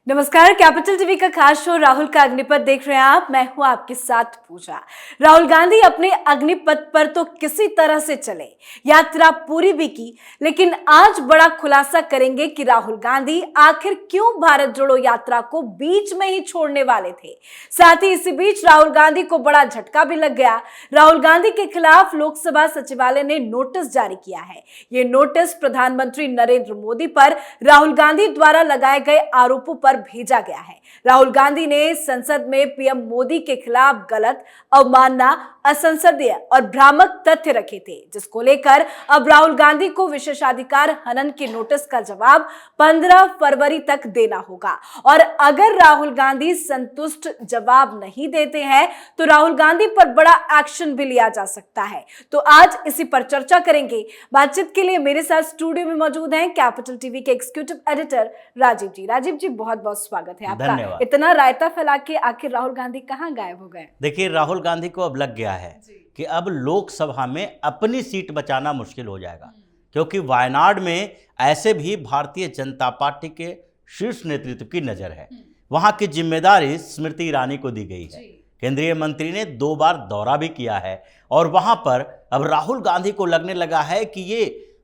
नमस्कार, capital TV का खास शो राहुल का अग्निपथ देख रहे हैं आप। मैं हूं आपके साथ पूजा। राहुल गांधी अपने अग्निपथ पर तो किसी तरह से चले, यात्रा पूरी भी की, लेकिन आज बड़ा खुलासा करेंगे कि राहुल गांधी आखिर क्यों भारत जोड़ो यात्रा को बीच में ही छोड़ने वाले थे। साथ ही इसी बीच राहुल गांधी को बड़ा झटका भी लग गया। राहुल गांधी के खिलाफ लोकसभा सचिवालय ने नोटिस जारी किया है। ये नोटिस प्रधानमंत्री नरेंद्र मोदी पर राहुल गांधी द्वारा लगाए गए आरोपों पर भेजा गया है। राहुल गांधी ने संसद में पीएम मोदी के खिलाफ गलत, अवमानना, असंसदीय और भ्रामक तथ्य रखे थे, जिसको लेकर अब राहुल गांधी को विशेषाधिकार हनन के नोटिस का जवाब 15 फरवरी तक देना होगा। और अगर राहुल गांधी संतुष्ट जवाब नहीं देते हैं तो राहुल गांधी पर बड़ा एक्शन भी लिया जा सकता है। तो आज इसी पर चर्चा करेंगे। बातचीत के लिए मेरे साथ स्टूडियो में मौजूद हैं कैपिटल टीवी के एग्जीक्यूटिव एडिटर राजीव जी। राजीव जी, बहुत बहुत स्वागत है आपका। इतना रायता फैला के आखिर राहुल गांधी कहां गायब हो गए? देखिए, राहुल गांधी को अब लग गया है कि अब लोकसभा में अपनी सीट बचाना मुश्किल हो जाएगा, क्योंकि वायनाड में ऐसे भी भारतीय जनता पार्टी के शीर्ष नेतृत्व की नजर है। वहां की जिम्मेदारी स्मृति ईरानी को दी गई है। केंद्रीय मंत्री ने 2 बार दौरा भी किया है और वहां पर अब राहुल गांधी को लगने लगा है कि ये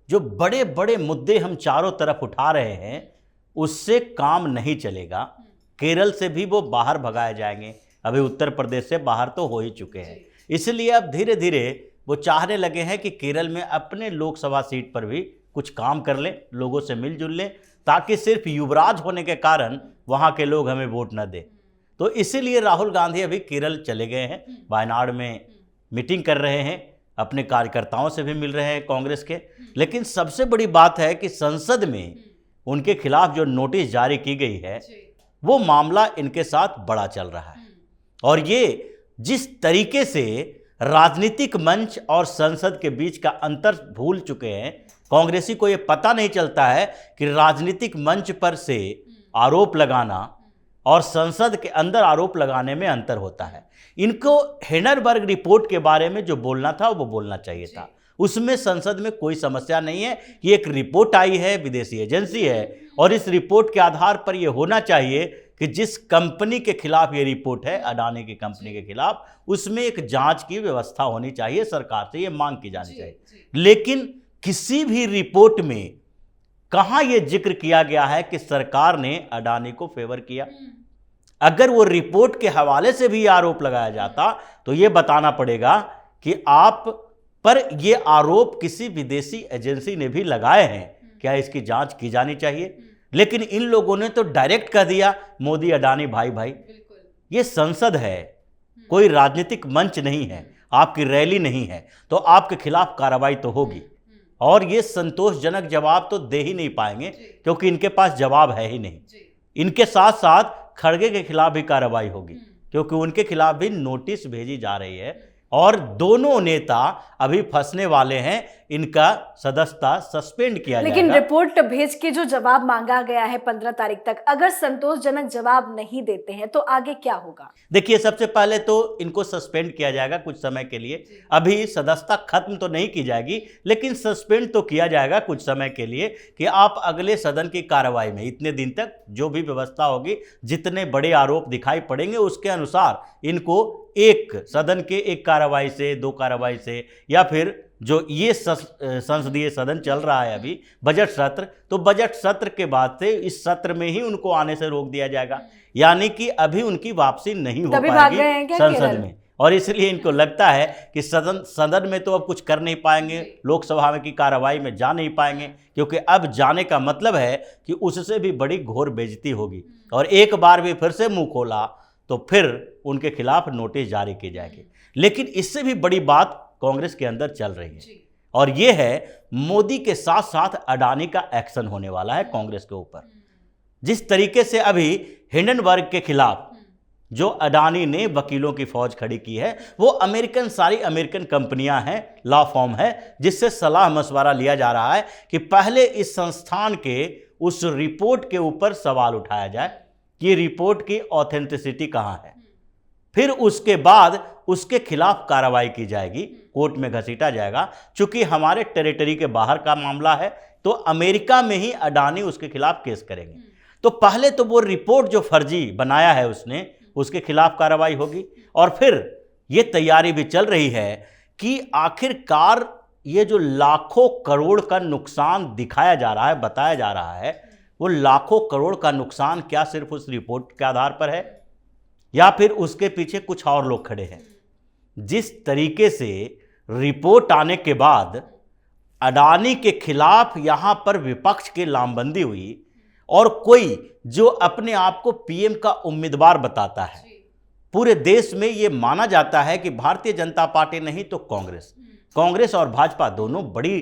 जो बड़े बड़े मुद्दे हम चारों तरफ उठा रहे हैं उससे काम नहीं चलेगा। केरल से भी वो बाहर भगाए जाएंगे, अभी उत्तर प्रदेश से बाहर तो हो ही चुके हैं। इसलिए अब धीरे धीरे वो चाहने लगे हैं कि केरल में अपने लोकसभा सीट पर भी कुछ काम कर लें, लोगों से मिलजुल लें, ताकि सिर्फ युवराज होने के कारण वहाँ के लोग हमें वोट न दें। तो इसीलिए राहुल गांधी अभी केरल चले गए हैं, वायनाड में मीटिंग कर रहे हैं, अपने कार्यकर्ताओं से भी मिल रहे हैं कांग्रेस के। लेकिन सबसे बड़ी बात है कि संसद में उनके खिलाफ जो नोटिस जारी की गई है वो मामला इनके साथ बड़ा चल रहा है। और ये जिस तरीके से राजनीतिक मंच और संसद के बीच का अंतर भूल चुके हैं, कांग्रेसी को ये पता नहीं चलता है कि राजनीतिक मंच पर से आरोप लगाना और संसद के अंदर आरोप लगाने में अंतर होता है। इनको हिंडनबर्ग रिपोर्ट के बारे में जो बोलना था वो बोलना चाहिए था। उसमें संसद में कोई समस्या नहीं है कि एक रिपोर्ट आई है, विदेशी एजेंसी है, और इस रिपोर्ट के आधार पर यह होना चाहिए कि जिस कंपनी के खिलाफ ये रिपोर्ट है, अडानी की कंपनी के खिलाफ, उसमें एक जांच की व्यवस्था होनी चाहिए, सरकार से ये मांग की जानी चाहिए। लेकिन किसी भी रिपोर्ट में कहां यह जिक्र किया गया है कि सरकार ने अडानी को फेवर किया? अगर वो रिपोर्ट के हवाले से भी आरोप लगाया जाता तो यह बताना पड़ेगा कि आप पर ये आरोप किसी विदेशी एजेंसी ने भी लगाए हैं, क्या इसकी जांच की जानी चाहिए? लेकिन इन लोगों ने तो डायरेक्ट कह दिया मोदी अडानी भाई भाई। ये संसद है, कोई राजनीतिक मंच नहीं है, आपकी रैली नहीं है, तो आपके खिलाफ कार्रवाई तो होगी। और ये संतोषजनक जवाब तो दे ही नहीं पाएंगे, क्योंकि इनके पास जवाब है ही नहीं। इनके साथ साथ खड़गे के खिलाफ भी कार्रवाई होगी, क्योंकि उनके खिलाफ भी नोटिस भेजी जा रही है। और दोनों नेता अभी फंसने वाले हैं, इनका सदस्यता सस्पेंड किया जाएगा। लेकिन रिपोर्ट भेज के जो जवाब मांगा गया है 15 तारीख तक, अगर संतोषजनक जवाब नहीं देते हैं तो आगे क्या होगा? देखिए, सबसे पहले तो इनको सस्पेंड किया जाएगा कुछ समय के लिए। अभी सदस्यता खत्म तो नहीं की जाएगी, लेकिन सस्पेंड तो किया जाएगा कुछ समय के लिए कि आप अगले सदन की कार्रवाई में इतने दिन तक जो भी व्यवस्था होगी, जितने बड़े आरोप दिखाई पड़ेंगे उसके अनुसार इनको एक सदन के एक कार्रवाई से, 2 कार्रवाई से, या फिर जो ये संसदीय सदन चल रहा है अभी बजट सत्र, तो बजट सत्र के बाद से इस सत्र में ही उनको आने से रोक दिया जाएगा। यानी कि अभी उनकी वापसी नहीं हो पाएगी संसद में। और इसलिए इनको लगता है कि सदन में तो अब कुछ कर नहीं पाएंगे, लोकसभा में की कार्रवाई में जा नहीं पाएंगे, क्योंकि अब जाने का मतलब है कि उससे भी बड़ी घोर बेइज्जती होगी। और एक बार भी फिर से मुंह खोला तो फिर उनके खिलाफ नोटिस जारी की जाएगी। लेकिन इससे भी बड़ी बात कांग्रेस के अंदर चल रही है, और यह है मोदी के साथ साथ अडानी का एक्शन होने वाला है कांग्रेस के ऊपर। जिस तरीके से अभी हिंडनबर्ग के खिलाफ जो अडानी ने वकीलों की फौज खड़ी की है, वो सारी अमेरिकन कंपनियां हैं, लॉ फॉर्म है, जिससे सलाह मशवरा लिया जा रहा है कि पहले इस संस्थान के उस रिपोर्ट के ऊपर सवाल उठाया जाए कि रिपोर्ट की ऑथेंटिसिटी कहां है। फिर उसके बाद उसके खिलाफ कार्रवाई की जाएगी, कोर्ट में घसीटा जाएगा। चूंकि हमारे टेरिटरी के बाहर का मामला है तो अमेरिका में ही अडानी उसके खिलाफ केस करेंगे। तो पहले तो वो रिपोर्ट जो फर्जी बनाया है उसने, उसके खिलाफ कार्रवाई होगी। और फिर ये तैयारी भी चल रही है कि आखिरकार ये जो लाखों करोड़ का नुकसान दिखाया जा रहा है, बताया जा रहा है, वो लाखों करोड़ का नुकसान क्या सिर्फ उस रिपोर्ट के आधार पर है या फिर उसके पीछे कुछ और लोग खड़े हैं। जिस तरीके से रिपोर्ट आने के बाद अडानी के खिलाफ यहां पर विपक्ष की लामबंदी हुई और कोई जो अपने आप को पीएम का उम्मीदवार बताता है, पूरे देश में यह माना जाता है कि भारतीय जनता पार्टी नहीं तो कांग्रेस और भाजपा दोनों बड़ी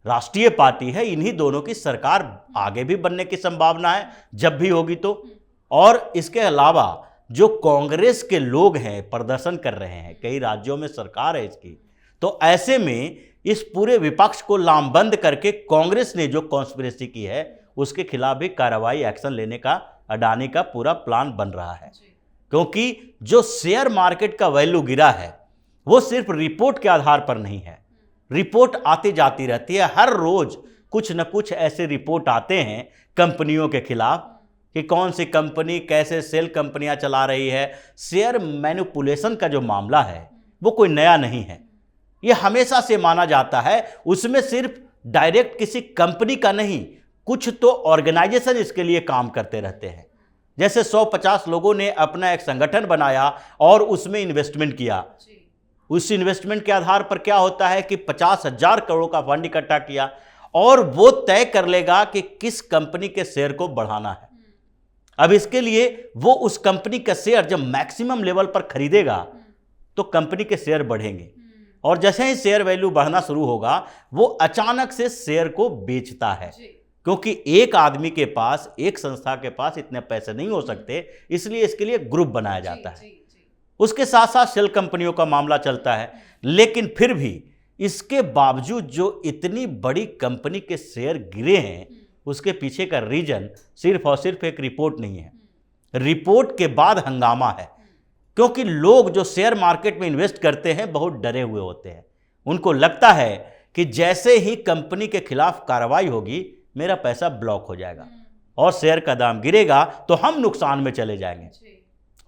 राष्ट्रीय पार्टी है, इन्हीं दोनों की सरकार आगे भी बनने की संभावना है जब भी होगी तो। और इसके अलावा जो कांग्रेस के लोग हैं प्रदर्शन कर रहे हैं, कई राज्यों में सरकार है इसकी, तो ऐसे में इस पूरे विपक्ष को लामबंद करके कांग्रेस ने जो कॉन्स्पिरेसी की है उसके खिलाफ भी कार्रवाई एक्शन लेने का अडानी का पूरा प्लान बन रहा है। क्योंकि जो शेयर मार्केट का वैल्यू गिरा है वो सिर्फ रिपोर्ट के आधार पर नहीं है, रिपोर्ट आती जाती रहती है, हर रोज कुछ न कुछ ऐसे रिपोर्ट आते हैं कंपनियों के खिलाफ कि कौन सी कंपनी कैसे सेल कंपनियां चला रही है। शेयर मैनिपुलेशन का जो मामला है वो कोई नया नहीं है, ये हमेशा से माना जाता है। उसमें सिर्फ डायरेक्ट किसी कंपनी का नहीं, कुछ तो ऑर्गेनाइजेशन इसके लिए काम करते रहते हैं। जैसे 150 लोगों ने अपना एक संगठन बनाया और उसमें इन्वेस्टमेंट किया, उस इन्वेस्टमेंट के आधार पर क्या होता है कि 50,000 करोड़ का फंड इकट्ठा किया और वो तय कर लेगा कि किस कंपनी के शेयर को बढ़ाना है। अब इसके लिए वो उस कंपनी का शेयर जब मैक्सिमम लेवल पर खरीदेगा तो कंपनी के शेयर बढ़ेंगे और जैसे ही शेयर वैल्यू बढ़ना शुरू होगा वो अचानक से शेयर को बेचता है, क्योंकि एक आदमी के पास, एक संस्था के पास इतने पैसे नहीं हो सकते, इसलिए इसके लिए ग्रुप बनाया जाता है। उसके साथ साथ सेल कंपनियों का मामला चलता है। लेकिन फिर भी इसके बावजूद जो इतनी बड़ी कंपनी के शेयर गिरे हैं उसके पीछे का रीजन सिर्फ और सिर्फ एक रिपोर्ट नहीं है, रिपोर्ट के बाद हंगामा है। क्योंकि लोग जो शेयर मार्केट में इन्वेस्ट करते हैं बहुत डरे हुए होते हैं, उनको लगता है कि जैसे ही कंपनी के खिलाफ कार्रवाई होगी मेरा पैसा ब्लॉक हो जाएगा और शेयर का दाम गिरेगा तो हम नुकसान में चले जाएंगे।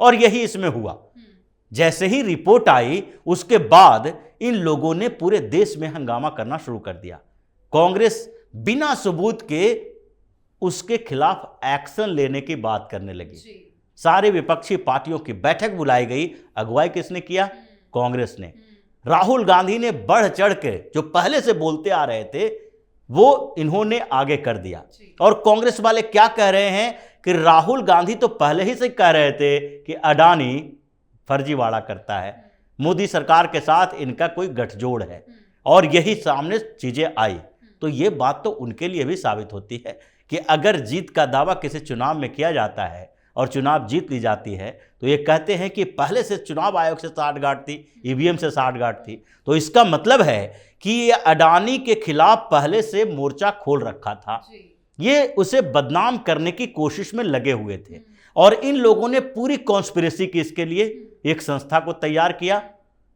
और यही इसमें हुआ। जैसे ही रिपोर्ट आई उसके बाद इन लोगों ने पूरे देश में हंगामा करना शुरू कर दिया। कांग्रेस बिना सबूत के उसके खिलाफ एक्शन लेने की बात करने लगी। सारे विपक्षी पार्टियों की बैठक बुलाई गई। अगुवाई किसने किया? कांग्रेस ने। राहुल गांधी ने बढ़ चढ़ के जो पहले से बोलते आ रहे थे वो इन्होंने आगे कर दिया। और कांग्रेस वाले क्या कह रहे हैं कि राहुल गांधी तो पहले ही से कह रहे थे कि अडानी फर्जीवाड़ा करता है, मोदी सरकार के साथ इनका कोई गठजोड़ है, और यही सामने चीजें आई। तो ये बात तो उनके लिए भी साबित होती है कि अगर जीत का दावा किसी चुनाव में किया जाता है और चुनाव जीत ली जाती है तो ये कहते हैं कि पहले से चुनाव आयोग से साठगांठ थी, ईवीएम से साठगांठ थी। तो इसका मतलब है कि ये अडानी के खिलाफ पहले से मोर्चा खोल रखा था, ये उसे बदनाम करने की कोशिश में लगे हुए थे। और इन लोगों ने पूरी कॉन्स्पिरेसी की इसके लिए एक संस्था को तैयार किया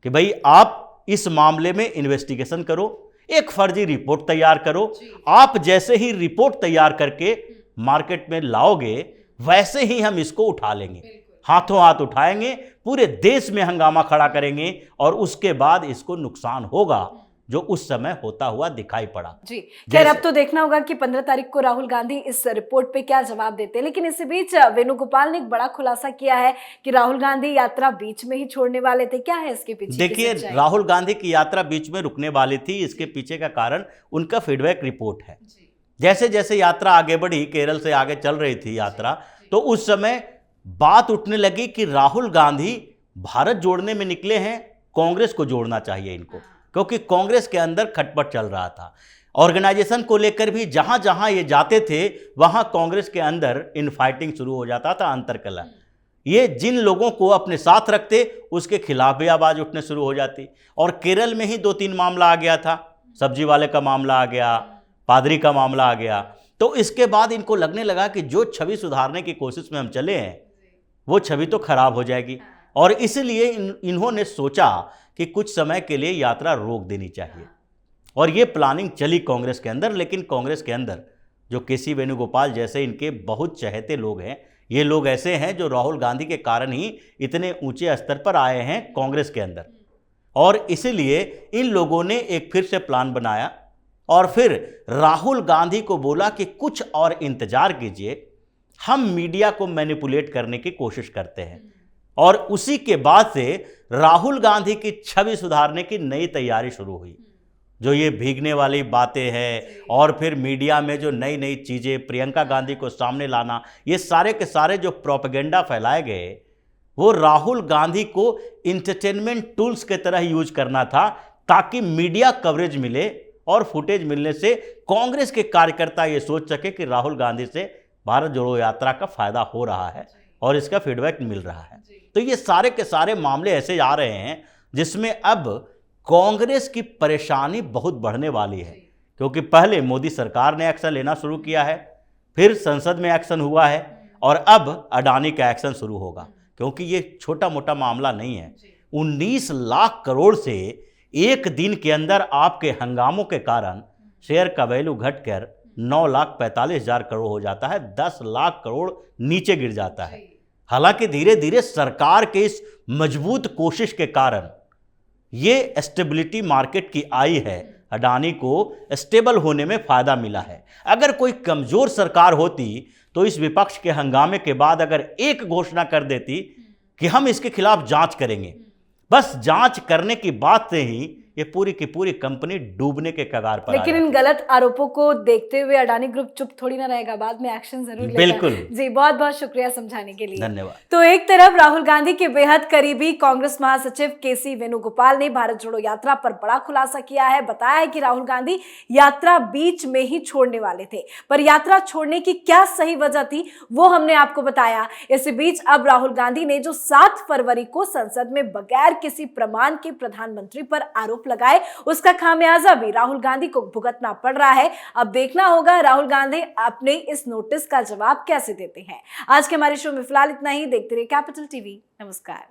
कि भाई आप इस मामले में इन्वेस्टिगेशन करो, एक फर्जी रिपोर्ट तैयार करो। आप जैसे ही रिपोर्ट तैयार करके मार्केट में लाओगे वैसे ही हम इसको उठा लेंगे, हाथों हाथ उठाएंगे, पूरे देश में हंगामा खड़ा करेंगे और उसके बाद इसको नुकसान होगा जो उस समय होता हुआ दिखाई पड़ा। जी खैर, अब तो देखना होगा कि 15 तारीख को राहुल गांधी इस रिपोर्ट पे क्या जवाब देते हैं। लेकिन इसी बीच वेणुगोपाल ने एक बड़ा खुलासा किया है कि राहुल गांधी यात्रा बीच में ही छोड़ने वाले थे। क्या है इसके पीछे? देखिए, राहुल गांधी की यात्रा बीच में रुकने वाली थी, इसके पीछे का कारण उनका फीडबैक रिपोर्ट है। जैसे जैसे यात्रा आगे बढ़ी, केरल से आगे चल रही थी यात्रा, तो उस समय बात उठने लगी कि राहुल गांधी भारत जोड़ने में निकले हैं, कांग्रेस को जोड़ना चाहिए इनको, क्योंकि कांग्रेस के अंदर खटपट चल रहा था। ऑर्गेनाइजेशन को लेकर भी जहां जहां ये जाते थे वहां कांग्रेस के अंदर इनफाइटिंग शुरू हो जाता था, अंतरकलह। ये जिन लोगों को अपने साथ रखते उसके खिलाफ भी आवाज उठने शुरू हो जाती। और केरल में ही 2-3 मामला आ गया था, सब्जी वाले का मामला आ गया, पादरी का मामला आ गया। तो इसके बाद इनको लगने लगा कि जो छवि सुधारने की कोशिश में हम चले हैं वो छवि तो खराब हो जाएगी, और इसलिए इन्होंने सोचा कि कुछ समय के लिए यात्रा रोक देनी चाहिए। और ये प्लानिंग चली कांग्रेस के अंदर। लेकिन कांग्रेस के अंदर जो केसी वेणुगोपाल जैसे इनके बहुत चहेते लोग हैं, ये लोग ऐसे हैं जो राहुल गांधी के कारण ही इतने ऊंचे स्तर पर आए हैं कांग्रेस के अंदर। और इसीलिए इन लोगों ने एक फिर से प्लान बनाया और फिर राहुल गांधी को बोला कि कुछ और इंतजार कीजिए, हम मीडिया को मैनिपुलेट करने की कोशिश करते हैं। और उसी के बाद से राहुल गांधी की छवि सुधारने की नई तैयारी शुरू हुई। जो ये भीगने वाली बातें हैं और फिर मीडिया में जो नई नई चीज़ें, प्रियंका गांधी को सामने लाना, ये सारे के सारे जो प्रोपेगेंडा फैलाए गए, वो राहुल गांधी को इंटरटेनमेंट टूल्स के तरह यूज करना था ताकि मीडिया कवरेज मिले और फुटेज मिलने से कांग्रेस के कार्यकर्ता ये सोच सके कि राहुल गांधी से भारत जोड़ो यात्रा का फायदा हो रहा है और इसका फीडबैक मिल रहा है। तो ये सारे के सारे मामले ऐसे आ रहे हैं जिसमें अब कांग्रेस की परेशानी बहुत बढ़ने वाली है, क्योंकि पहले मोदी सरकार ने एक्शन लेना शुरू किया है, फिर संसद में एक्शन हुआ है और अब अडानी का एक्शन शुरू होगा, क्योंकि ये छोटा मोटा मामला नहीं है। 19 लाख करोड़ से एक दिन के अंदर आपके हंगामों के कारण शेयर का वैल्यू घटकर 9,45,000 करोड़ हो जाता है, 10 लाख करोड़ नीचे गिर जाता है। हालांकि धीरे धीरे सरकार के इस मजबूत कोशिश के कारण ये स्टेबिलिटी मार्केट की आई है, अडानी को स्टेबल होने में फायदा मिला है। अगर कोई कमजोर सरकार होती तो इस विपक्ष के हंगामे के बाद अगर एक घोषणा कर देती कि हम इसके खिलाफ जांच करेंगे, बस जांच करने की बात से ही ये पूरी की पूरी कंपनी डूबने के कगार पर लेकिन इन गलत आरोपों को देखते हुए अडानी ग्रुप चुप थोड़ी ना रहेगा, बाद में एक्शन जरूर लेगा। बिल्कुल जी, बहुत बहुत शुक्रिया समझाने के लिए, धन्यवाद। तो एक तरफ राहुल गांधी के बेहद करीबी कांग्रेस महासचिव केसी वेणुगोपाल ने भारत जोड़ो यात्रा पर बड़ा खुलासा किया है। बताया है कि राहुल गांधी यात्रा बीच में ही छोड़ने वाले थे, पर यात्रा छोड़ने की क्या सही वजह थी वो हमने आपको बताया। इसी बीच अब राहुल गांधी ने जो 7 फरवरी को संसद में बगैर किसी प्रमाण के प्रधानमंत्री पर आरोप लगाए, उसका खामियाजा भी राहुल गांधी को भुगतना पड़ रहा है। अब देखना होगा राहुल गांधी अपने इस नोटिस का जवाब कैसे देते हैं। आज के हमारे शो में फिलहाल इतना ही। देखते रहिए कैपिटल टीवी। नमस्कार।